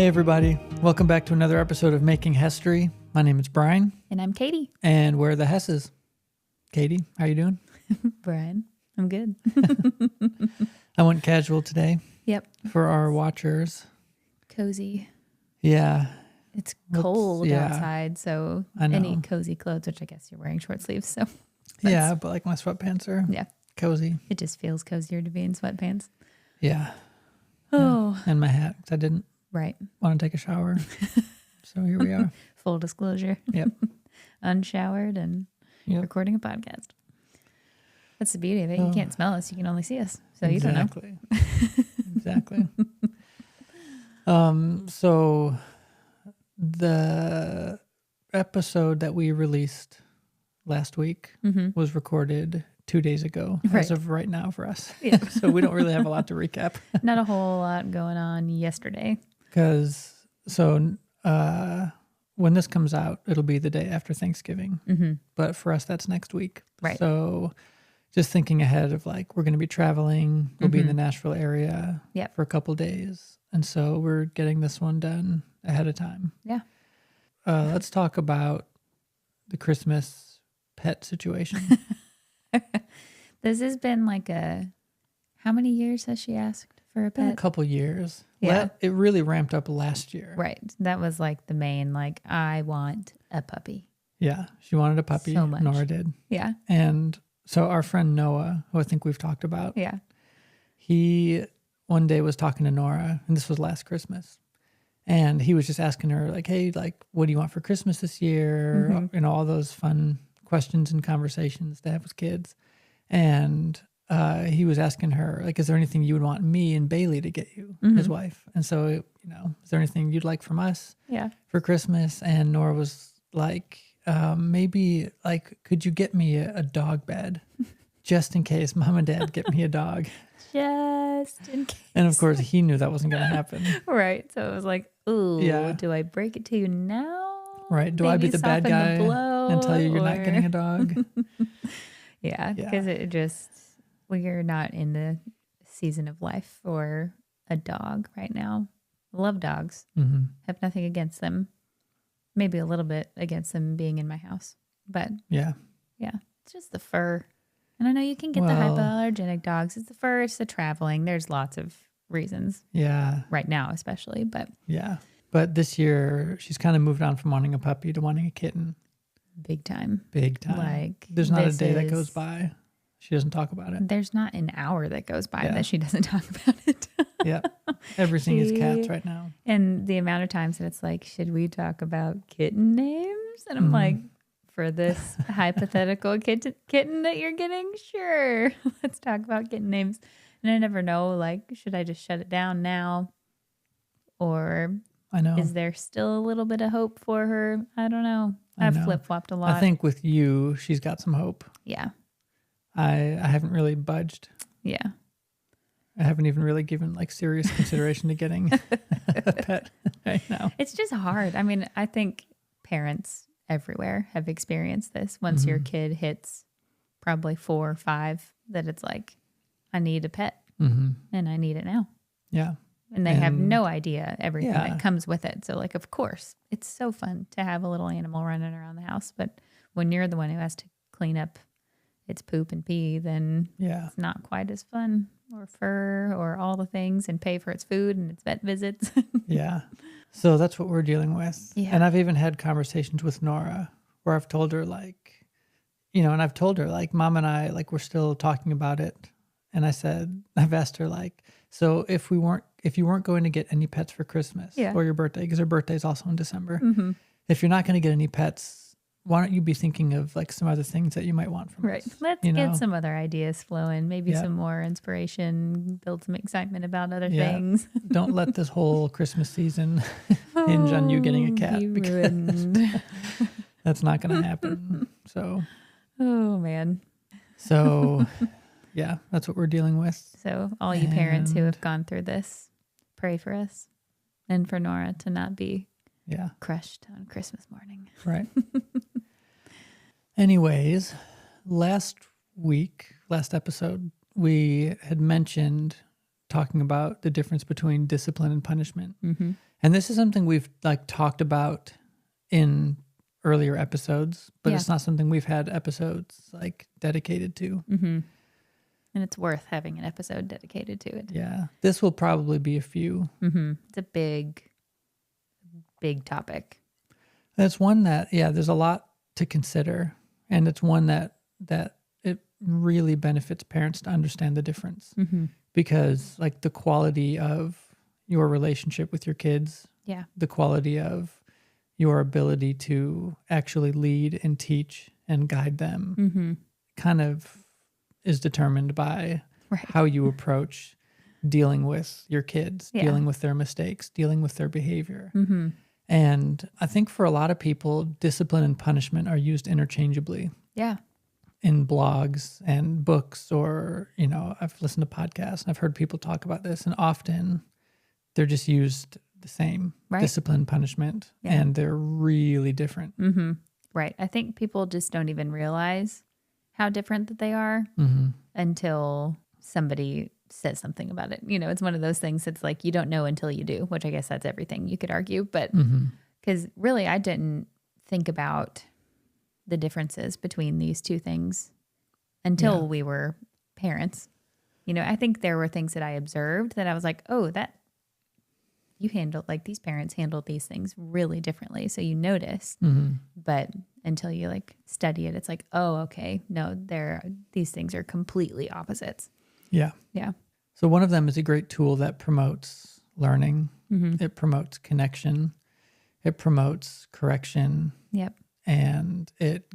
Hey everybody, welcome back to another episode of Making History. My name is Brian. And I'm Katie. And we're the Hesses. Katie, how you doing? Brian, I'm good. I went casual today. Yep. For our watchers. Cozy. Yeah. It's cold yeah. outside, so I know. any cozy clothes, which I guess you're wearing short sleeves, so. Yeah, but like my sweatpants are cozy. It just feels cozier to be in sweatpants. Yeah. Oh. Yeah. And my hat, because I didn't want to take a shower. So here we are. Full disclosure. Yep. Unshowered and recording a podcast. That's the beauty of it. You can't smell us. You can only see us. So you don't know. Exactly. So the episode that we released last week was recorded 2 days ago as of right now for us. Yeah. So we don't really have a lot to recap. Not a whole lot going on yesterday. Because when this comes out, it'll be the day after Thanksgiving. Mm-hmm. But for us, that's next week. Right. So just thinking ahead of like, we're going to be traveling. We'll be in the Nashville area for a couple days. And so we're getting this one done ahead of time. Yeah. Let's talk about the Christmas pet situation. This has been like how many years has she asked for a pet? A couple years. Yeah. It really ramped up last year. Right. That was like the main, I want a puppy. Yeah. She wanted a puppy. So much. Nora did. Yeah. And so our friend Noah, who I think we've talked about. Yeah. He one day was talking to Nora, and this was last Christmas. And he was just asking her, like, hey, like, what do you want for Christmas this year? Mm-hmm. You know, all those fun questions and conversations to have with kids. And he was asking her, like, is there anything you would want me and Bailey to get you, his wife? And so, you know, is there anything you'd like from us for Christmas? And Nora was like, maybe, like, could you get me a dog bed just in case Mom and Dad get me a dog? Just in case. And of course, he knew that wasn't going to happen. Right. So it was like, ooh, do I break it to you now? Right. Do I be the bad guy and tell you you're not getting a dog? Yeah, because we're not in the season of life for a dog right now. Love dogs. Mm-hmm. Have nothing against them. Maybe a little bit against them being in my house. But yeah, it's just the fur. And I know you can get the hypoallergenic dogs. It's the fur, it's the traveling. There's lots of reasons. Yeah. Right now, especially. But this year, she's kind of moved on from wanting a puppy to wanting a kitten. Big time. Like, there's not a day that goes by she doesn't talk about it. There's not an hour that goes by that she doesn't talk about it. Yeah. Everything is cats right now. And the amount of times that it's like, should we talk about kitten names? And I'm like, for this hypothetical kitten that you're getting, sure. Let's talk about kitten names. And I never know, like, should I just shut it down now? Or is there still a little bit of hope for her? I don't know. I've flip-flopped a lot. I think with you, she's got some hope. Yeah. I haven't really budged. Yeah. I haven't even really given like serious consideration to getting a pet right now. It's just hard. I mean, I think parents everywhere have experienced this. Once your kid hits probably 4 or 5, that it's like, I need a pet and I need it now. Yeah. And they have no idea everything that comes with it. So, like, of course, it's so fun to have a little animal running around the house. But when you're the one who has to clean up its poop and pee, then it's not quite as fun, or fur or all the things, and pay for its food and its vet visits. Yeah. So that's what we're dealing with. Yeah. And I've even had conversations with Nora where I've told her, like, you know, and I've told her, like, Mom and I, like, we're still talking about it. And I've asked her, like, so if you weren't going to get any pets for Christmas or your birthday, because her birthday is also in December, if you're not going to get any pets, why don't you be thinking of like some other things that you might want from us? Let's get some other ideas flowing, maybe some more inspiration, build some excitement about other things. Don't let this whole Christmas season hinge on you getting a cat, because that's not going to happen. So, oh man. So, yeah, that's what we're dealing with. So all you parents who have gone through this, pray for us and for Nora to not be crushed on Christmas morning. Right. Anyways, last episode, we had mentioned talking about the difference between discipline and punishment. Mm-hmm. And this is something we've like talked about in earlier episodes, but it's not something we've had episodes like dedicated to. Mm-hmm. And it's worth having an episode dedicated to it. Yeah. This will probably be a few. Mm-hmm. It's a big topic. That's one that, there's a lot to consider. And it's one that it really benefits parents to understand the difference. Mm-hmm. Because like the quality of your relationship with your kids, the quality of your ability to actually lead and teach and guide them kind of is determined by how you approach dealing with your kids, dealing with their mistakes, dealing with their behavior. Mm-hmm. And I think for a lot of people, discipline and punishment are used interchangeably. Yeah. In blogs and books, or, I've listened to podcasts and I've heard people talk about this, and often they're just used the same, discipline, punishment, and they're really different. Mm-hmm. Right. I think people just don't even realize how different that they are until somebody says something about it. It's one of those things that's like, you don't know until you do, which I guess that's everything you could argue. But because really, I didn't think about the differences between these two things until we were parents. I think there were things that I observed that I was like, oh, that you handled, like these parents handled these things really differently. So you notice, but until you like study it, it's like, oh, okay, no, these things are completely opposites. Yeah. Yeah. So one of them is a great tool that promotes learning. It promotes connection. It promotes correction. Yep. And it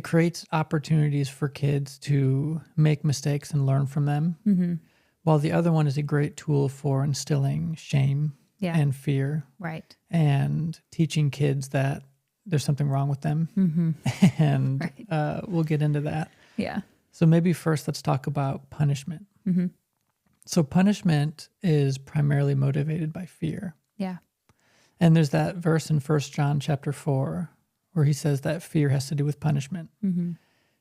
creates opportunities for kids to make mistakes and learn from them. While the other one is a great tool for instilling shame and fear. Right. And teaching kids that there's something wrong with them. And we'll get into that. Yeah. So maybe first let's talk about punishment. So punishment is primarily motivated by fear. Yeah. And there's that verse in 1 John chapter 4 where he says that fear has to do with punishment.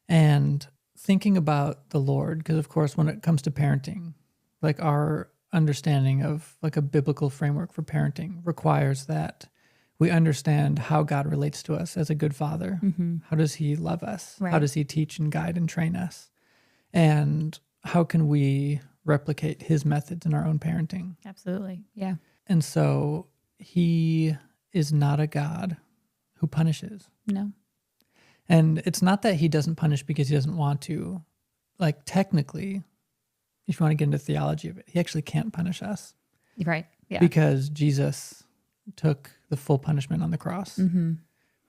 And thinking about the Lord, because of course when it comes to parenting, like our understanding of like a biblical framework for parenting requires that we understand how God relates to us as a good father. How does he love us? How does he teach and guide and train us? And how can we replicate his methods in our own parenting? Absolutely. Yeah. And so he is not a God who punishes. No. And it's not that he doesn't punish because he doesn't want to. Like technically, if you want to get into theology of it, he actually can't punish us. Right. Yeah. Because Jesus took the full punishment on the cross.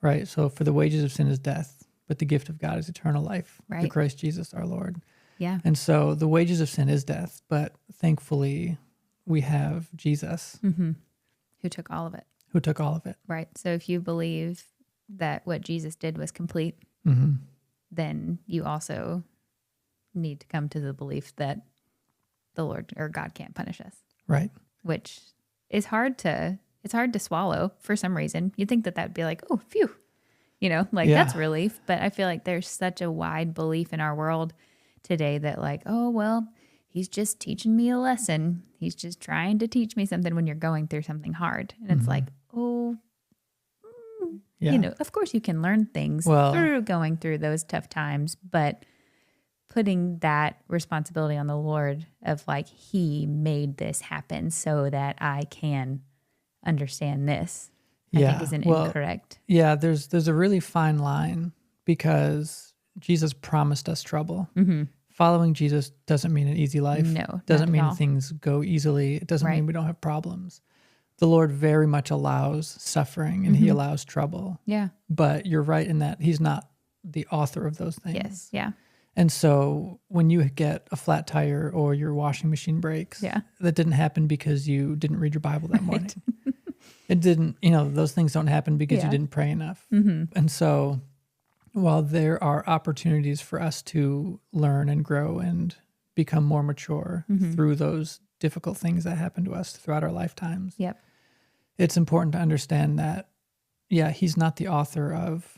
Right. So for the wages of sin is death, but the gift of God is eternal life through Christ Jesus our Lord. Yeah. And so the wages of sin is death, but thankfully we have Jesus. Who took all of it. Who took all of it. Right. So if you believe that what Jesus did was complete, then you also need to come to the belief that the Lord or God can't punish us. Right. Which is hard to swallow for some reason. You'd think that would be like, oh, phew, that's relief. But I feel like there's such a wide belief in our world today that like, oh, well, he's just teaching me a lesson. He's just trying to teach me something when you're going through something hard. And it's like, oh, of course you can learn things through going through those tough times, but putting that responsibility on the Lord of like, he made this happen so that I can understand this, I think is incorrect. Yeah, there's a really fine line because Jesus promised us trouble. Following Jesus doesn't mean an easy life. No, doesn't mean things go easily. It doesn't mean we don't have problems. The Lord very much allows suffering and he allows trouble. Yeah. But you're right in that he's not the author of those things. Yes. Yeah. And so when you get a flat tire or your washing machine breaks, that didn't happen because you didn't read your Bible that morning. It didn't, those things don't happen because you didn't pray enough. And so while there are opportunities for us to learn and grow and become more mature through those difficult things that happen to us throughout our lifetimes, it's important to understand that, he's not the author of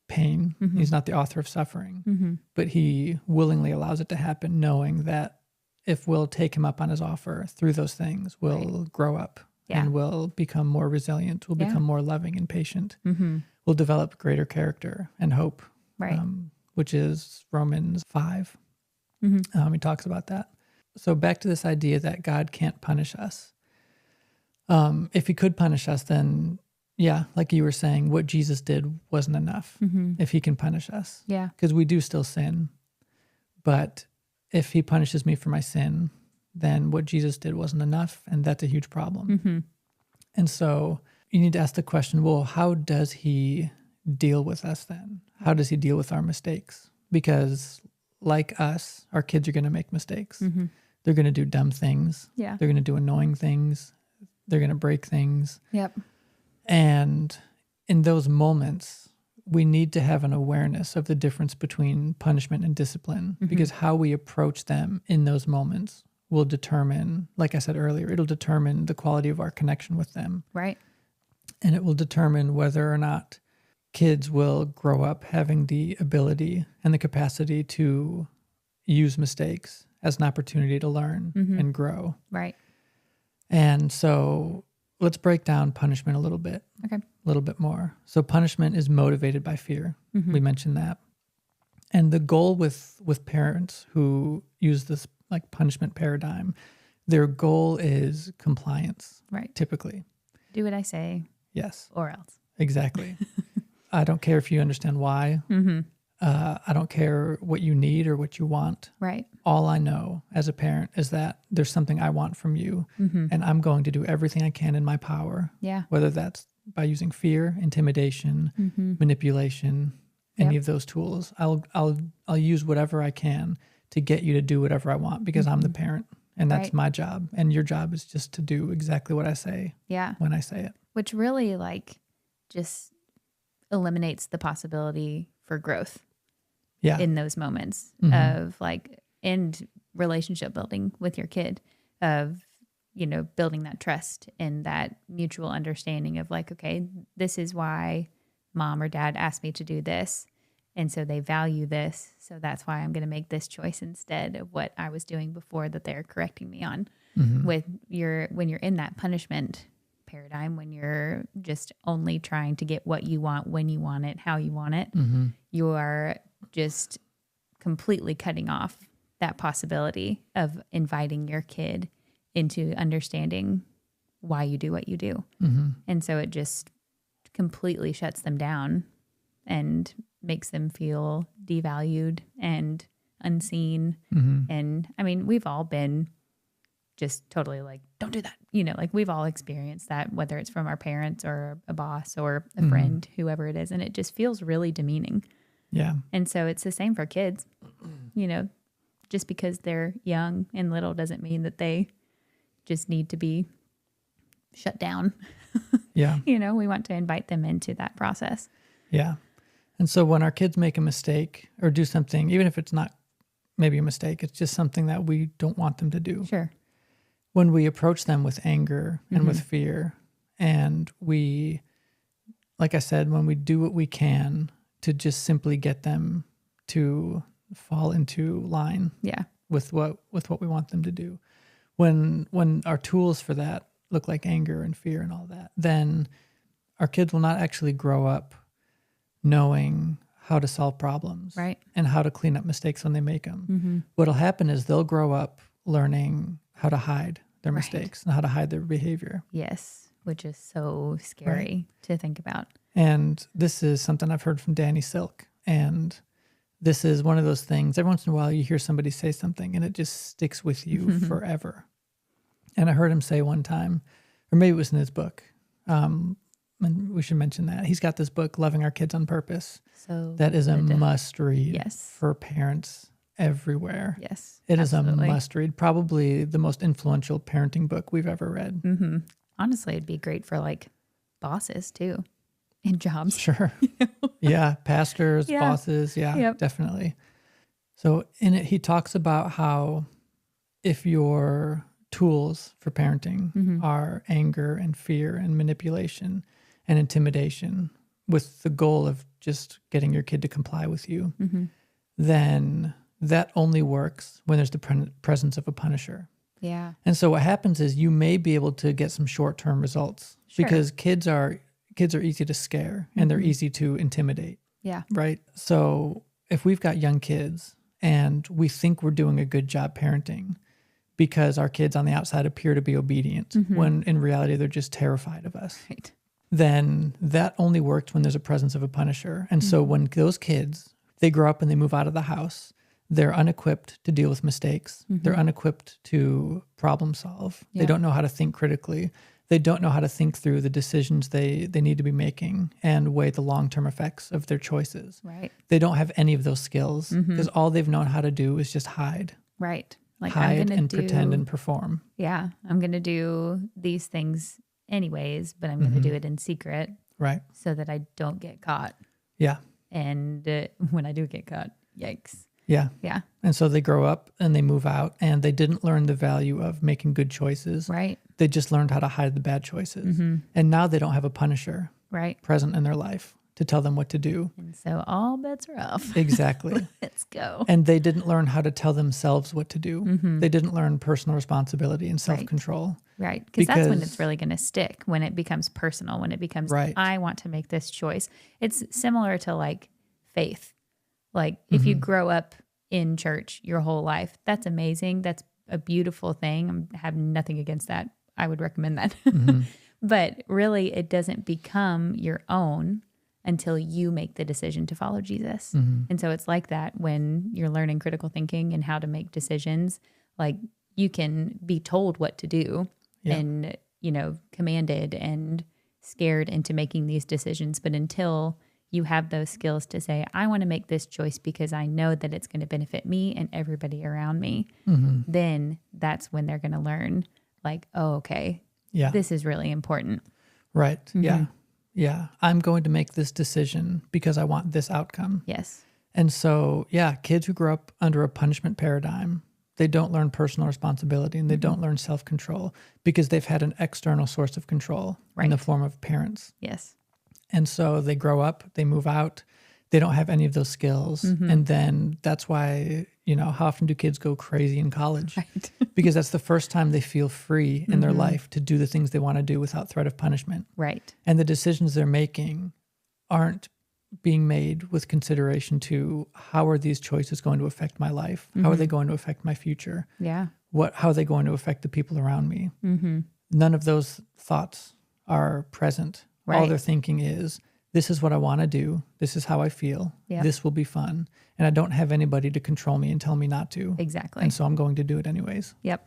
pain. He's not the author of suffering, but he willingly allows it to happen, knowing that if we'll take him up on his offer through those things, we'll grow up and will become more resilient, will become more loving and patient, will develop greater character and hope, Right. Which is Romans 5. He talks about that. So back to this idea that God can't punish us. If he could punish us, then yeah, like you were saying, what Jesus did wasn't enough if he can punish us. Yeah. Because we do still sin. But if he punishes me for my sin, then what Jesus did wasn't enough. And that's a huge problem. And so you need to ask the question, well, how does he deal with us then? How does he deal with our mistakes? Because like us, our kids are going to make mistakes. They're going to do dumb things. Yeah. They're going to do annoying things. They're going to break things. Yep. And in those moments, we need to have an awareness of the difference between punishment and discipline, because how we approach them in those moments will determine, like I said earlier, it'll determine the quality of our connection with them. Right. And it will determine whether or not kids will grow up having the ability and the capacity to use mistakes as an opportunity to learn and grow. Right. And so let's break down punishment a little bit. Okay. A little bit more. So punishment is motivated by fear. We mentioned that. And the goal with parents who use this like punishment paradigm, their goal is compliance. Right. Typically. Do what I say. Yes. Or else. Exactly. I don't care if you understand why. I don't care what you need or what you want. Right. All I know as a parent is that there's something I want from you, and I'm going to do everything I can in my power. Yeah. Whether that's by using fear, intimidation, manipulation, any of those tools. I'll use whatever I can to get you to do whatever I want, because I'm the parent, and that's my job. And your job is just to do exactly what I say. Yeah. When I say it. Which really like just eliminates the possibility for growth. Yeah. In those moments of like, and relationship building with your kid, of, you know, building that trust and that mutual understanding of like, okay, this is why mom or dad asked me to do this. And so they value this. So that's why I'm going to make this choice instead of what I was doing before that they're correcting me on. When you're in that punishment paradigm, when you're just only trying to get what you want, when you want it, how you want it, you are just completely cutting off that possibility of inviting your kid into understanding why you do what you do. And so it just completely shuts them down and makes them feel devalued and unseen. And I mean, we've all been just totally like, don't do that. You know, like we've all experienced that, whether it's from our parents or a boss or a friend, whoever it is. And it just feels really demeaning. Yeah. And so it's the same for kids. You know, just because they're young and little doesn't mean that they just need to be shut down. Yeah. You know, we want to invite them into that process. Yeah. And so when our kids make a mistake or do something, even if it's not maybe a mistake, it's just something that we don't want them to do. Sure. When we approach them with anger and with fear, and we, like I said, when we do what we can to just simply get them to fall into line with what we want them to do. When our tools for that look like anger and fear and all that, then our kids will not actually grow up knowing how to solve problems, right, and how to clean up mistakes when they make them. What'll happen is they'll grow up learning how to hide their mistakes and how to hide their behavior. Yes, which is so scary to think about. And this is something I've heard from Danny Silk. And this is one of those things, every once in a while you hear somebody say something and it just sticks with you forever. And I heard him say one time, or maybe it was in his book, and we should mention that. He's got this book, Loving Our Kids on Purpose. So that is a must read for parents everywhere. Yes. It is a must read, probably the most influential parenting book we've ever read. Honestly, it'd be great for like bosses too, in jobs. Sure. Yeah. Pastors, bosses. Yeah, definitely. So in it, he talks about how if your tools for parenting are anger and fear and manipulation and intimidation with the goal of just getting your kid to comply with you, then that only works when there's the presence of a punisher. Yeah. And so what happens is you may be able to get some short-term results because kids are easy to scare and they're easy to intimidate. Yeah. Right? So if we've got young kids and we think we're doing a good job parenting because our kids on the outside appear to be obedient when in reality they're just terrified of us. Right. Then that only works when there's a presence of a punisher. And so when those kids, they grow up and they move out of the house, they're unequipped to deal with mistakes. They're unequipped to problem solve. Yeah. They don't know how to think critically. They don't know how to think through the decisions they need to be making and weigh the long-term effects of their choices. Right. They don't have any of those skills because all they've known how to do is just hide. Right. Like hide and pretend and perform. Yeah. I'm going to do these things anyways, but I'm going to do it in secret. Right. So that I don't get caught. Yeah. And when I do get caught, yikes. Yeah. Yeah. And so they grow up and they move out and they didn't learn the value of making good choices. Right. They just learned how to hide the bad choices. And now they don't have a punisher present in their life to tell them what to do. And so all bets are off. Exactly. Let's go. And they didn't learn how to tell themselves what to do. They didn't learn personal responsibility and self-control. Right. Because that's when it's really going to stick, when it becomes personal, when it becomes, I want to make this choice. It's similar to like faith. Like if you grow up in church your whole life, that's amazing. That's a beautiful thing. I have nothing against that. I would recommend that. But really, it doesn't become your own until you make the decision to follow Jesus. And so it's like that when you're learning critical thinking and how to make decisions. Like you can be told what to do and, you know, commanded and scared into making these decisions. But until you have those skills to say, I want to make this choice because I know that it's going to benefit me and everybody around me, then that's when they're going to learn like, oh, okay, this is really important. Right. Yeah. Yeah. I'm going to make this decision because I want this outcome. Yes. And so, kids who grow up under a punishment paradigm, they don't learn personal responsibility and they don't learn self-control because they've had an external source of control in the form of parents. Yes. And so they grow up, they move out, they don't have any of those skills. And then that's why, you know, how often do kids go crazy in college? Right. Because that's the first time they feel free in their life to do the things they want to do without threat of punishment. Right. And the decisions they're making aren't being made with consideration to how are these choices going to affect my life? How are they going to affect my future? Yeah. How are they going to affect the people around me? None of those thoughts are present. Right. All they're thinking is, this is what I want to do. This is how I feel. Yep. This will be fun. And I don't have anybody to control me and tell me not to. Exactly. And so I'm going to do it anyways. Yep.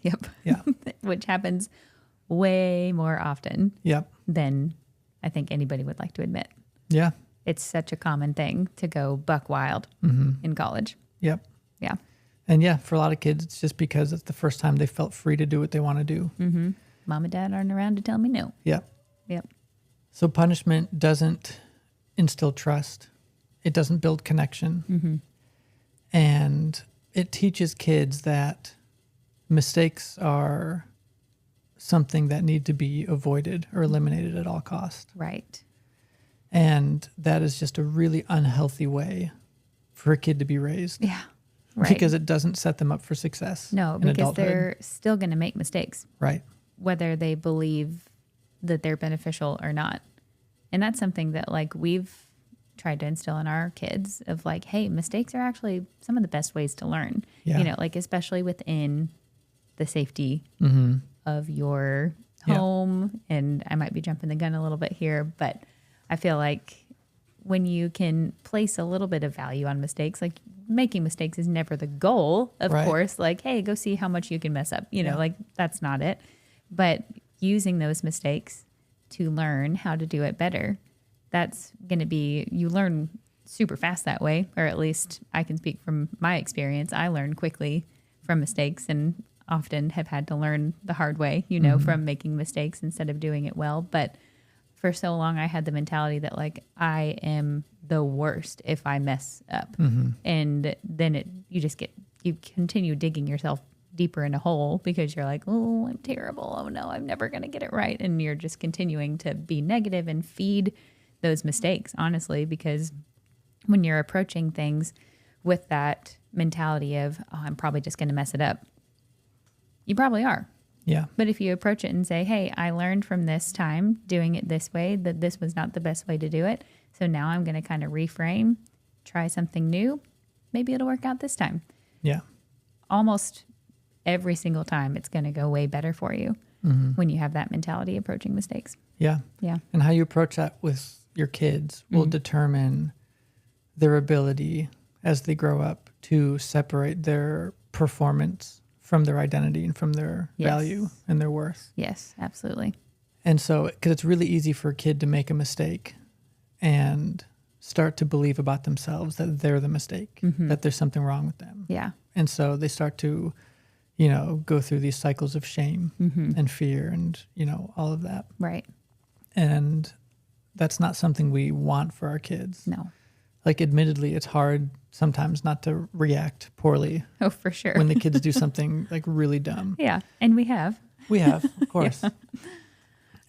Yeah. Which happens way more often than I think anybody would like to admit. Yeah. It's such a common thing to go buck wild in college. Yep. Yeah. And for a lot of kids, it's just because it's the first time they felt free to do what they want to do. Mom and dad aren't around to tell me no. Yep. Yep. So punishment doesn't instill trust. It doesn't build connection. And it teaches kids that mistakes are something that need to be avoided or eliminated at all costs. Right. And that is just a really unhealthy way for a kid to be raised. Yeah. Right. Because it doesn't set them up for success. No, in because adulthood. they're still going to make mistakes. Right. Whether they believe that they're beneficial or not. And that's something that like we've tried to instill in our kids of like, hey, mistakes are actually some of the best ways to learn. Yeah. You know, like especially within the safety of your home. And I might be jumping the gun a little bit here, but I feel like when you can place a little bit of value on mistakes, like making mistakes is never the goal, of course. Like, hey, go see how much you can mess up. You know, like that's not it. But using those mistakes to learn how to do it better, that's going to be, you learn super fast that way, or at least I can speak from my experience. I learn quickly from mistakes and often have had to learn the hard way, you know, from making mistakes instead of doing it well. But for so long, I had the mentality that like, I am the worst if I mess up. And then you continue digging yourself deeper in a hole because you're like, oh, I'm terrible. Oh no, I'm never going to get it right. And you're just continuing to be negative and feed those mistakes, honestly, because when you're approaching things with that mentality of, oh, I'm probably just going to mess it up, You probably are. Yeah. But if you approach it and say, hey, I learned from this time doing it this way, that this was not the best way to do it. So now I'm going to kind of reframe, try something new. Maybe it'll work out this time. Yeah. Almost every single time it's going to go way better for you when you have that mentality approaching mistakes. Yeah. Yeah. And how you approach that with your kids will determine their ability as they grow up to separate their performance from their identity and from their value and their worth. Yes, absolutely. And so, because it's really easy for a kid to make a mistake and start to believe about themselves that they're the mistake, that there's something wrong with them. Yeah. And so they start to, go through these cycles of shame and fear and, all of that. Right. And that's not something we want for our kids. No. Like, admittedly, it's hard sometimes not to react poorly. Oh, for sure. When the kids do something like really dumb. Yeah. And we have. We have, of course.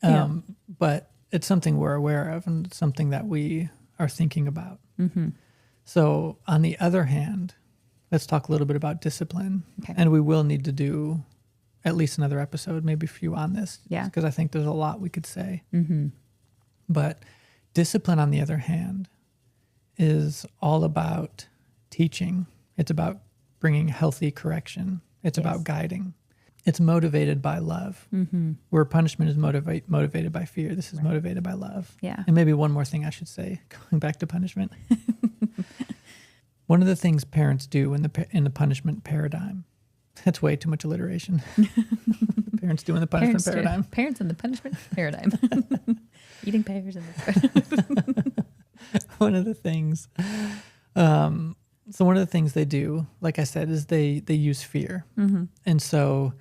Yeah. But it's something we're aware of and it's something that we are thinking about. So on the other hand, let's talk a little bit about discipline. Okay. And we will need to do at least another episode, maybe a few on this. Yeah. Because I think there's a lot we could say. But discipline, on the other hand, is all about teaching. It's about bringing healthy correction. It's about guiding. It's motivated by love. Where punishment is motivated by fear, this is motivated by love. Yeah. And maybe one more thing I should say, going back to punishment. One of the things parents do in the punishment paradigm, that's way too much alliteration. Parents do in the punishment paradigm. Parents in the punishment paradigm. Eating pears in the One of the things, one of the things they do, like I said, is they use fear. And so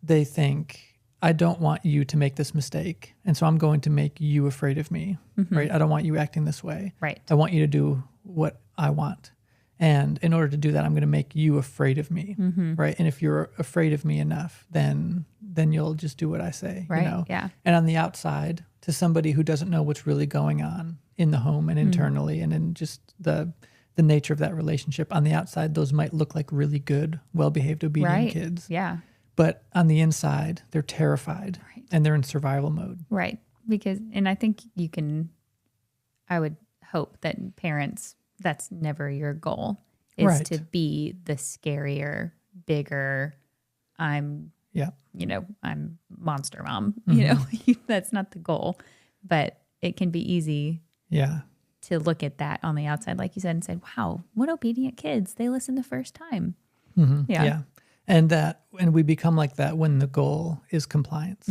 they think, I don't want you to make this mistake. And so I'm going to make you afraid of me, right? I don't want you acting this way. Right. I want you to do what I want. And in order to do that, I'm going to make you afraid of me, right? And if you're afraid of me enough, then you'll just do what I say, Right. Yeah. And on the outside, to somebody who doesn't know what's really going on in the home and internally and in just the nature of that relationship, on the outside, those might look like really good, well-behaved, obedient kids. Yeah. But on the inside, they're terrified and they're in survival mode. Right. And I think I would hope that parents, that's never your goal, is to be the scarier, bigger, I'm monster mom. That's not the goal, but it can be easy to look at that on the outside, like you said, and say, wow, what obedient kids. They listen the first time. Yeah. And we become like that when the goal is compliance.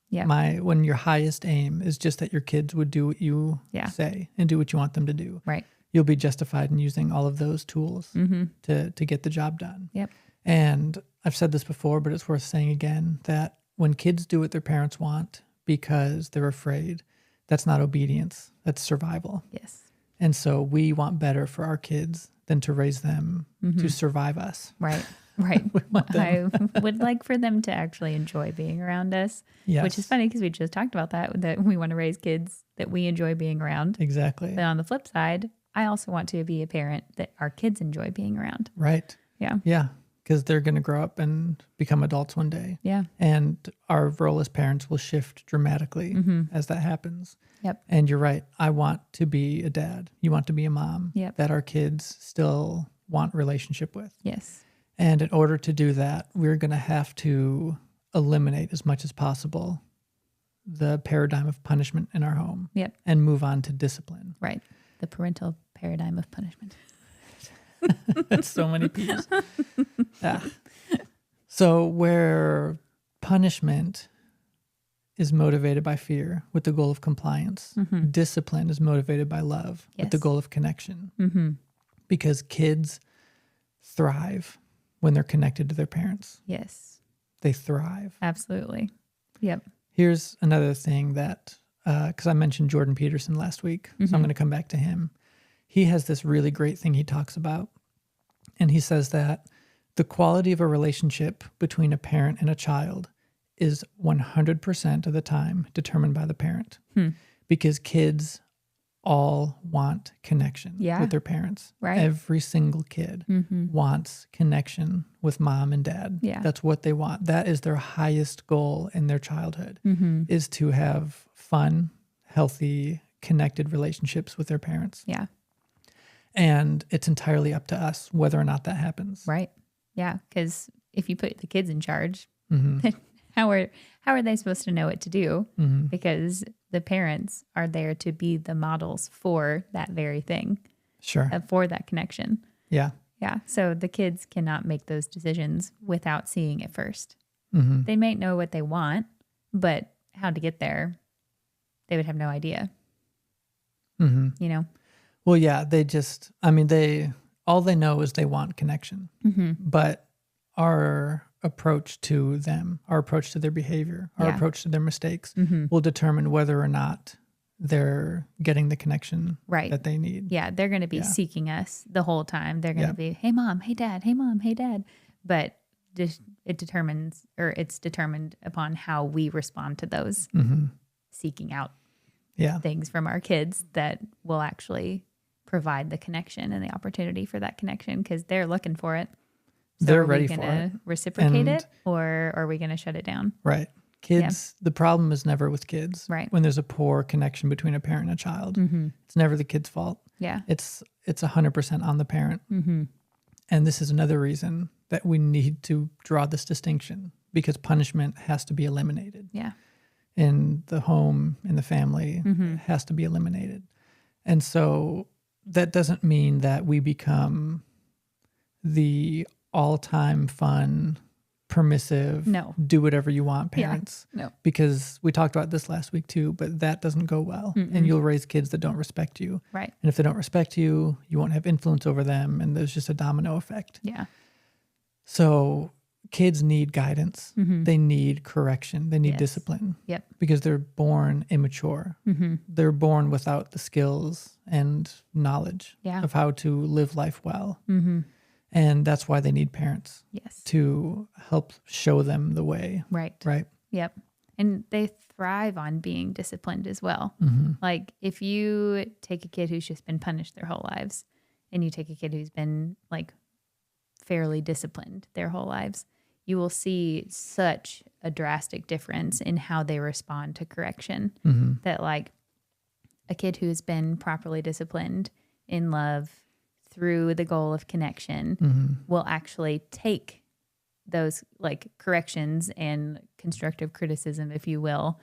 Yeah. When your highest aim is just that your kids would do what you say and do what you want them to do. Right. You'll be justified in using all of those tools to get the job done. Yep. And I've said this before, but it's worth saying again, that when kids do what their parents want because they're afraid, that's not obedience, that's survival. Yes. And so we want better for our kids than to raise them to survive us. Right. Right. I would like for them to actually enjoy being around us, which is funny because we just talked about that we want to raise kids that we enjoy being around. Exactly. But on the flip side, I also want to be a parent that our kids enjoy being around. Right. Yeah. Yeah. Because they're going to grow up and become adults one day. Yeah. And our role as parents will shift dramatically as that happens. Yep. And you're right. I want to be a dad. You want to be a mom that our kids still want relationship with. Yes. And in order to do that, we're going to have to eliminate as much as possible the paradigm of punishment in our home. Yep. And move on to discipline. Right. The parental paradigm of punishment. That's so many P's. Yeah. So where punishment is motivated by fear with the goal of compliance, discipline is motivated by love with the goal of connection. Because kids thrive when they're connected to their parents. Yes. They thrive. Absolutely. Yep. Here's another thing that, because I mentioned Jordan Peterson last week, so I'm going to come back to him. He has this really great thing he talks about. And he says that the quality of a relationship between a parent and a child is 100% of the time determined by the parent. Because kids all want connection with their parents. Right. Every single kid wants connection with mom and dad. Yeah. That's what they want. That is their highest goal in their childhood, is to have fun, healthy, connected relationships with their parents. Yeah. And it's entirely up to us whether or not that happens. Right. Yeah. Because if you put the kids in charge, then how are they supposed to know what to do? Because the parents are there to be the models for that very thing. Sure. For that connection. Yeah. Yeah. So the kids cannot make those decisions without seeing it first. They may know what they want, but how to get there, they would have no idea. You know? Well, yeah, all they know is they want connection. But our approach to them, our approach to their behavior, our approach to their mistakes will determine whether or not they're getting the connection that they need. Yeah, they're going to be seeking us the whole time. They're going to be, hey, mom, hey, dad, hey, mom, hey, dad. But it's determined upon how we respond to those seeking out things from our kids that will actually provide the connection and the opportunity for that connection because they're looking for it. So they're ready for it. Are we going to reciprocate it or are we going to shut it down? Right. Kids, the problem is never with kids. Right. When there's a poor connection between a parent and a child, it's never the kid's fault. Yeah. It's 100% on the parent. And this is another reason that we need to draw this distinction because punishment has to be eliminated. Yeah. In the home, in the family, it has to be eliminated. And so that doesn't mean that we become the all-time fun, permissive, do whatever you want parents. No. Because we talked about this last week too, but that doesn't go well. And you'll raise kids that don't respect you. Right. And if they don't respect you, you won't have influence over them. And there's just a domino effect. Yeah. So kids need guidance. They need correction. They need discipline. Yep. Because they're born immature. They're born without the skills and knowledge of how to live life well. And that's why they need parents to help show them the way. Right. Right. Yep. And they thrive on being disciplined as well. Like if you take a kid who's just been punished their whole lives and you take a kid who's been like fairly disciplined their whole lives, you will see such a drastic difference in how they respond to correction. That like a kid who's been properly disciplined in love through the goal of connection will actually take those like corrections and constructive criticism, if you will,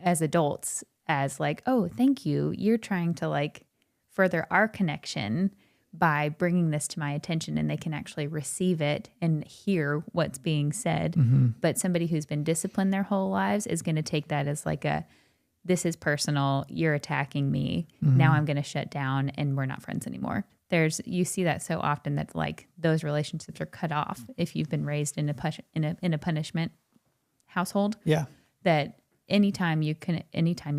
as adults as like, oh, thank you. You're trying to like further our connection by bringing this to my attention, and they can actually receive it and hear what's being said. But somebody who's been disciplined their whole lives is going to take that as like this is personal. You're attacking me. Now I'm going to shut down and we're not friends anymore. You see that so often that like those relationships are cut off if you've been raised in a punishment household. Yeah. That anytime you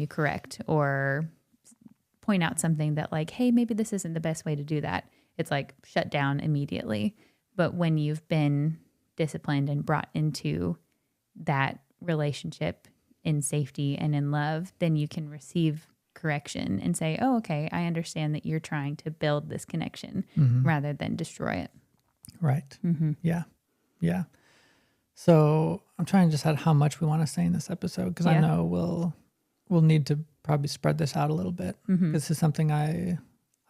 correct or point out something that like, hey, maybe this isn't the best way to do that, it's like shut down immediately. But when you've been disciplined and brought into that relationship in safety and in love, then you can receive correction and say, oh, okay, I understand that you're trying to build this connection rather than destroy it. Right. Yeah. Yeah. So I'm trying to decide how much we want to say in this episode because I know we'll need to probably spread this out a little bit. This is something I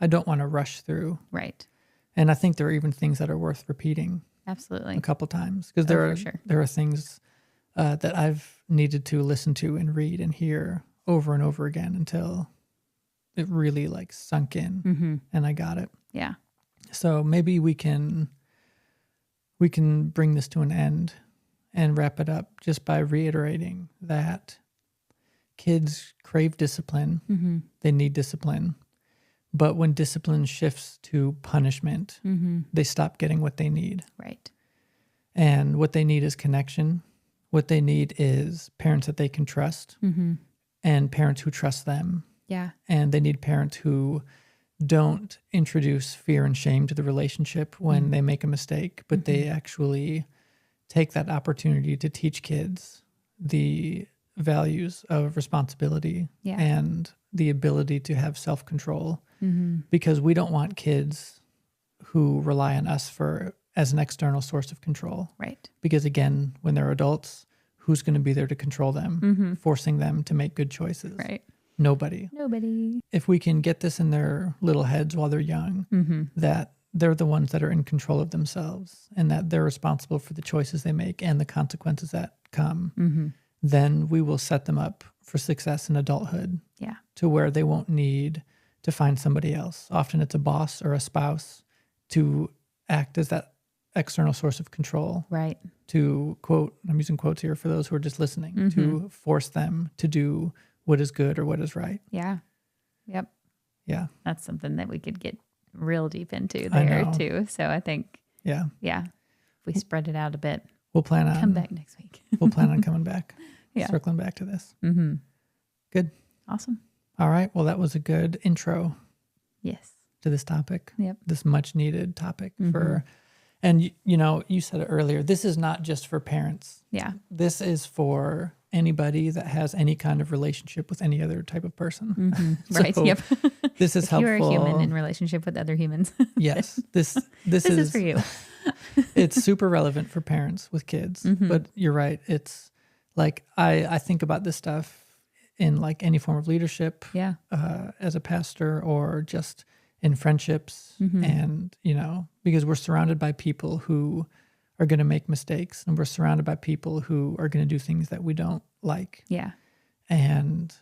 don't want to rush through. Right. And I think there are even things that are worth repeating. Absolutely. A couple times because there are things that I've needed to listen to and read and hear over and over again until it really like sunk in and I got it. Yeah. So maybe we can bring this to an end and wrap it up just by reiterating that kids crave discipline. They need discipline. But when discipline shifts to punishment, they stop getting what they need. Right. And what they need is connection. What they need is parents that they can trust and parents who trust them. Yeah. And they need parents who don't introduce fear and shame to the relationship when they make a mistake, but they actually take that opportunity to teach kids the values of responsibility and the ability to have self-control, because we don't want kids who rely on us as an external source of control. Right. Because again, when they're adults, who's going to be there to control them, forcing them to make good choices? Right. Nobody. If we can get this in their little heads while they're young, that they're the ones that are in control of themselves and that they're responsible for the choices they make and the consequences that come, then we will set them up for success in adulthood. Yeah. To where they won't need to find somebody else. Often it's a boss or a spouse to act as that external source of control. Right. To quote, I'm using quotes here for those who are just listening, to force them to do what is good or what is right. Yeah. Yep. Yeah. That's something that we could get real deep into there too. So I think, yeah. If we spread it out a bit, we'll plan on come back next week. We'll plan on coming back, Yeah. circling back to this. Good. Awesome. All right. Well, that was a good intro. Yes. To this topic. Yep. This much needed topic and you know, you said it earlier, this is not just for parents. Yeah. This is for anybody that has any kind of relationship with any other type of person. Right. Yep. This is if helpful. You're a human in relationship with other humans. Yes. This is for you. It's super relevant for parents with kids, but you're right. It's like, I think about this stuff in like any form of leadership, as a pastor or just in friendships. And, you know, because we're surrounded by people who are going to make mistakes and we're surrounded by people who are going to do things that we don't like. Yeah. And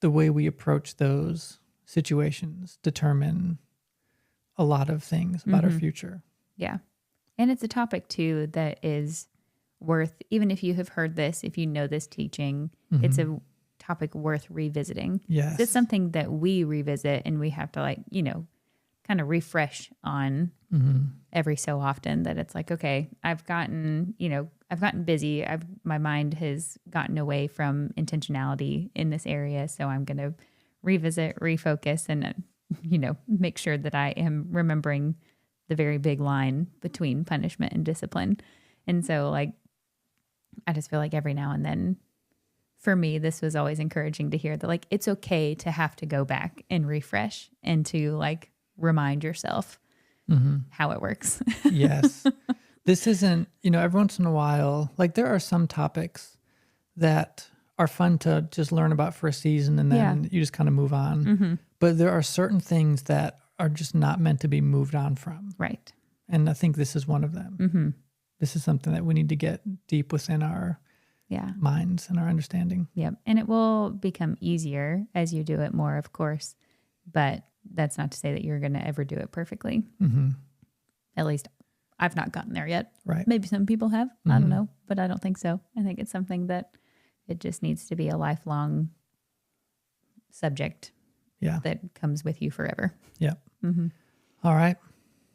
the way we approach those situations determine a lot of things about our future. Yeah. And it's a topic too that is worth, even if you have heard this, if you know this teaching, it's a topic worth revisiting. Yes. It's something that we revisit and we have to, like, you know, kind of refresh on every so often, that it's like, okay, I've gotten busy. My mind has gotten away from intentionality in this area. So I'm going to revisit, refocus, and, you know, make sure that I am remembering the very big line between punishment and discipline. And so, like, I just feel like every now and then, for me, this was always encouraging to hear that, like, it's okay to have to go back and refresh and to, like, remind yourself how it works. Yes. This isn't, you know, every once in a while, like, there are some topics that are fun to just learn about for a season and then you just kind of move on. But there are certain things that are just not meant to be moved on from. Right. And I think this is one of them. This is something that we need to get deep within our minds and our understanding. Yep. And it will become easier as you do it more, of course. But that's not to say that you're going to ever do it perfectly. At least I've not gotten there yet. Right. Maybe some people have. I don't know. But I don't think so. I think it's something that it just needs to be a lifelong subject that comes with you forever. Yeah. All right.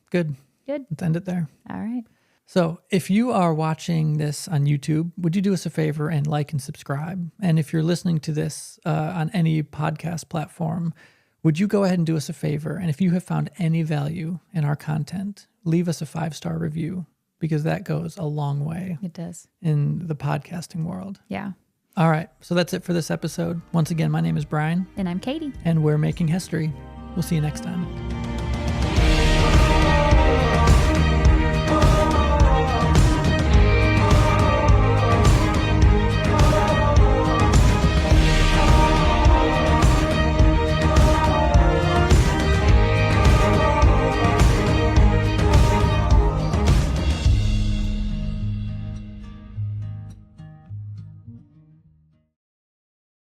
Good. Let's end it there. All right. So if you are watching this on YouTube, would you do us a favor and like and subscribe? And if you're listening to this on any podcast platform, would you go ahead and do us a favor? And if you have found any value in our content, leave us a 5-star review, because that goes a long way. It does. In the podcasting world. Yeah. All right. So that's it for this episode. Once again, my name is Brian. And I'm Katie. And we're making history. We'll see you next time.